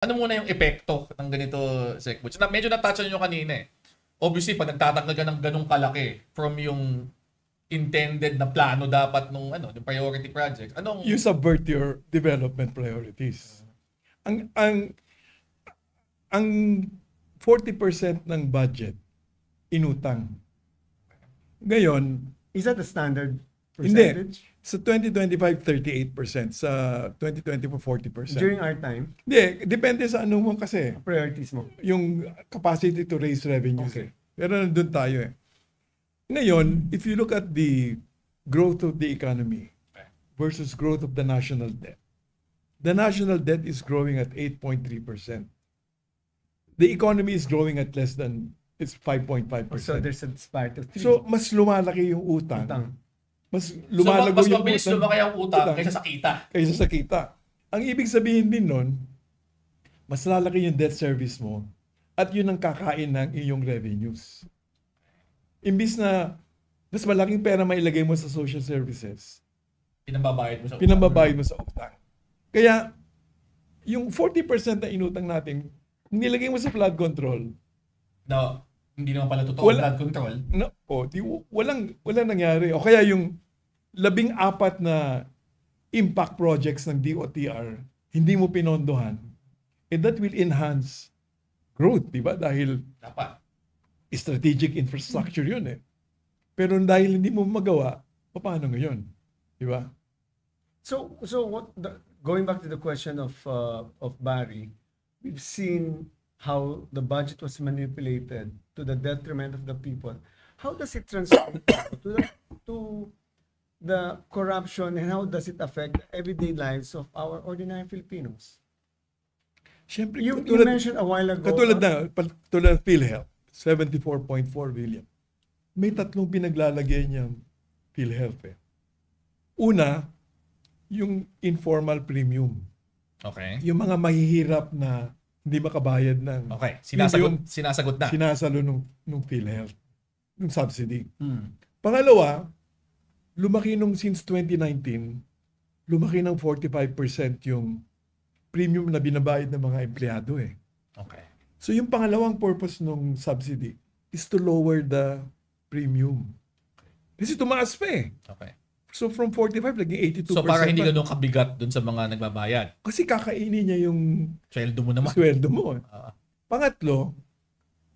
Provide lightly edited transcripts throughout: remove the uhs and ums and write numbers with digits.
Ano muna yung epekto ng ganito, Sec Butch? Medyo na-touch nyo kanina eh. Obviously, pag nagtatanggal ka ng ganong kalaki from yung intended na plano dapat nung yung priority project, you subvert your development priorities. Ang 40% ng budget inutang. Ngayon, is that the standard Hindi. percentage? Sa 2025, 38%. Sa 2024, 40%. During our time? Hindi. Depende sa ano mo kasi. Priorities mo. Yung capacity to raise revenues. Okay. Pero nandun tayo eh. Ngayon, if you look at the growth of the economy versus growth of the national debt, the national debt is growing at 8.3%. The economy is growing at less than, it's 5.5%. So there's a disparity of 3. So, mas lumalaki yung utang. Mas lumalago mas yung mabilis lumaki ang utang kaysa sa kita. Kaysa sa kita. Ang ibig sabihin din nun, mas lalaki yung debt service mo at yun ang kakain ng iyong revenues. Imbis na mas malaking pera mailagay mo sa social services, pinambabayad mo sa utang. Kaya, yung 40% na inutang natin, kung nilagay mo sa flood control, no, hindi naman pala totoo flood control. No, walang nangyari. O kaya yung 14 na impact projects ng DOTR, hindi mo pinondohan, that will enhance growth, di ba? Dahil dapat strategic infrastructure yun eh. Pero dahil hindi mo magawa, paano ngayon? Di ba? So going back to the question of Barry, we've seen how the budget was manipulated to the detriment of the people. How does it translate to the corruption, and how does it affect the everyday lives of our ordinary Filipinos? Siyempre, you mentioned a while ago. Katulad ng PhilHealth, 74.4 billion. May tatlong pinaglalagay niyang PhilHealth eh. Una, yung informal premium. Okay. Yung mga mahihirap na hindi makabayad ng... Okay. Sinasagot na. Sinasalo nung PhilHealth. Nung subsidy. Pangalawa, lumaki nung since 2019, lumaki ng 45% yung premium na binabayad ng mga empleyado eh. Okay. So yung pangalawang purpose nung subsidy is to lower the premium. Kasi tumaas pa eh. Okay. So from 45, naging 82%. So para hindi ganun kabigat dun sa mga nagbabayad. Kasi kakainin niya yung sweldo mo naman. Sweldo mo. Pangatlo,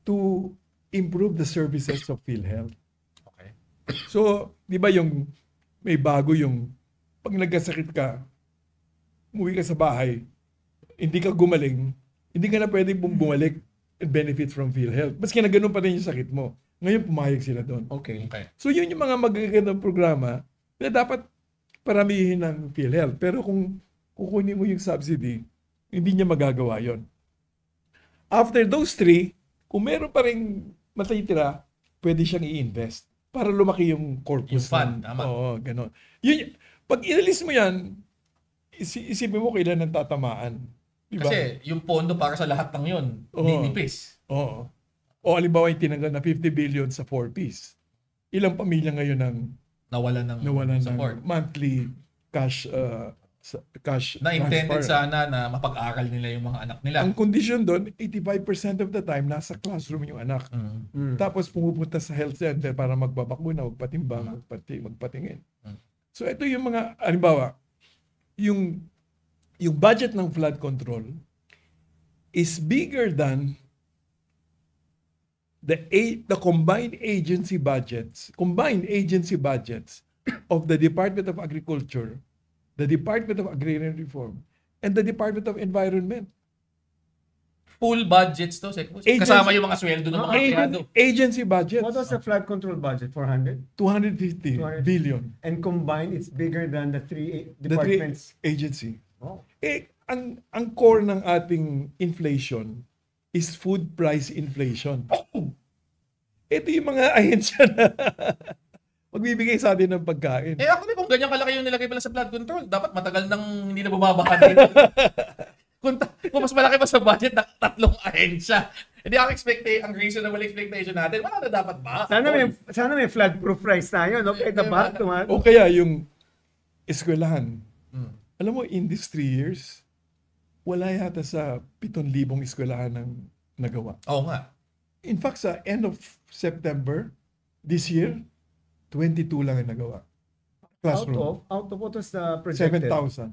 to improve the services of PhilHealth. Okay. So, di ba yung may bago yung pag nagkasakit ka, umuwi ka sa bahay, hindi ka gumaling, hindi ka na pwede bumalik and benefit from PhilHealth. Maski na ganun pa rin yung sakit mo. Ngayon, pumayag sila doon. Okay. So, yun yung mga magagandang programa na dapat paramihin ng PhilHealth. Pero kung kukunin mo yung subsidy, hindi niya magagawa yon. After those three, kung meron pa rin matitira, pwede siyang i-invest para lumaki yung corpus. Yung fund, tama. Oo, gano'n. Yun, pag inalis mo yan, isipin mo kailan ang tatamaan. Diba? Kasi yung pondo para sa lahat ng yun, ninipis. Oo. O halimbawa yung tinanggal na 50 billion sa 4Ps. Ilang pamilya ngayon ang nawalan ng support. Monthly cash na intended sana na mapag-aral nila yung mga anak nila. Ang kondisyon doon, 85% of the time nasa classroom yung anak. Tapos pumupunta sa health center para magbabakuna, magpatimbang, magpatingin. So ito yung mga, halimbawa, yung budget ng flood control is bigger than the combined agency budgets of the Department of Agriculture, the Department of Agrarian Reform, and the Department of Environment. Full budgets to, kasama yung mga sweldo ng mga empleyado. Agency budget. What was the flood control budget? 400? 250 billion. And combined, it's bigger than the three departments. The three agency. Oh. Ang core ng ating inflation is food price inflation. Ito yung mga ahensya na magbibigay sa atin ng pagkain. Actually, kung ganyan kalaki yung nilagay pala sa flood control, dapat matagal nang hindi na bumabaka din. Kung mas malaki pa sa budget na tatlong ahensya, hindi ako ang reasonable expectation natin, wala na dapat ba? Sana may flood-proof price tayo, no? O kaya yung eskwelahan. Alam mo, in these 3 years, wala yata sa 7,000 eskwelahan ng nagawa. Oo nga. In fact, sa end of September this year, 22 lang ang nagawa. Classroom. Out of what was the projected? 7,000.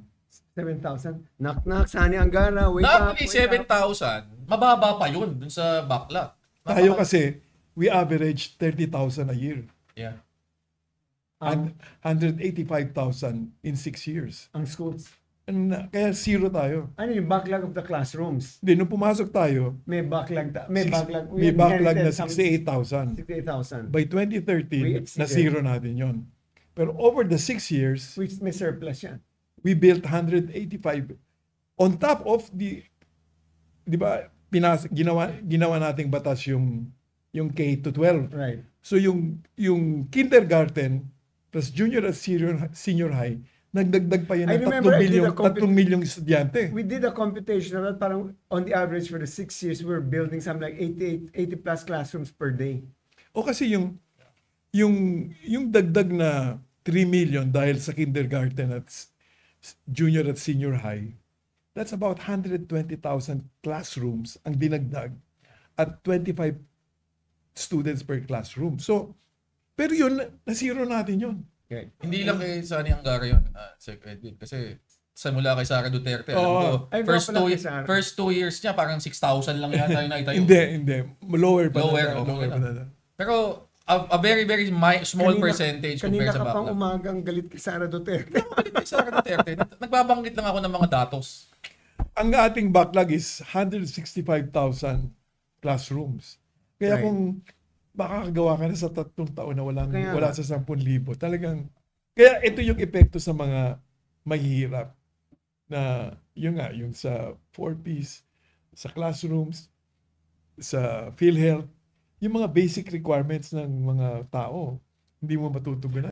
7,000. Knock, Sani Angara, wake up, Actually, wake up. 7,000, mababa pa yun dun sa backlog. Tayo kasi, we average 30,000 a year. Yeah. And 185,000 in 6 years. Ang schools. Kaya zero tayo. Ano yung backlog of the classrooms? Hindi, nung pumasok tayo, May backlog. May six- backlog. may backlog na inherited some 68,000. 68,000. By We 2013, exceeded. na zero natin yon. Pero over the 6 years, Which may surplus yan. we built 185. On top of di ba, ginawa nating batas yung K to 12. Right. So yung kindergarten plus junior at senior high, nagdagdag pa yan I ng remember I did a 3 milyong estudyante. We did a computation of that. Parang on the average for the 6 years, we're building something like 80 plus classrooms per day. O kasi yung dagdag na 3 million dahil sa kindergarten at junior at senior high, that's about 120,000 classrooms ang dinagdag at 25 students per classroom. So, pero yun, nasiro natin yun. Okay. Hindi lang kay Sani Angara yun, Sir Edwin. Kasi simula kay Sara Duterte, alam Oo. ko, Ay, first wala two, pala kay Sara. first 2 years niya, parang 6,000 lang yata yung naitayo. Hindi. Lower pa Lower, na. okay Lower pa lang. na. Pero a very, very small percentage compared Kanina sa ka pang backlog. umagang galit kay Sara Duterte. Bakit kay Sara Duterte? Nagbabanggit lang ako ng mga datos. Ang ating backlog is 165,000 classrooms. Kaya Right. kung makakagawa ka na sa 3 taon na wala Kaya sa 10,000, talagang, kaya ito yung epekto sa mga mahihirap na yung sa 4Ps, sa classrooms, sa PhilHealth, yung mga basic requirements ng mga tao, hindi mo matutugunan.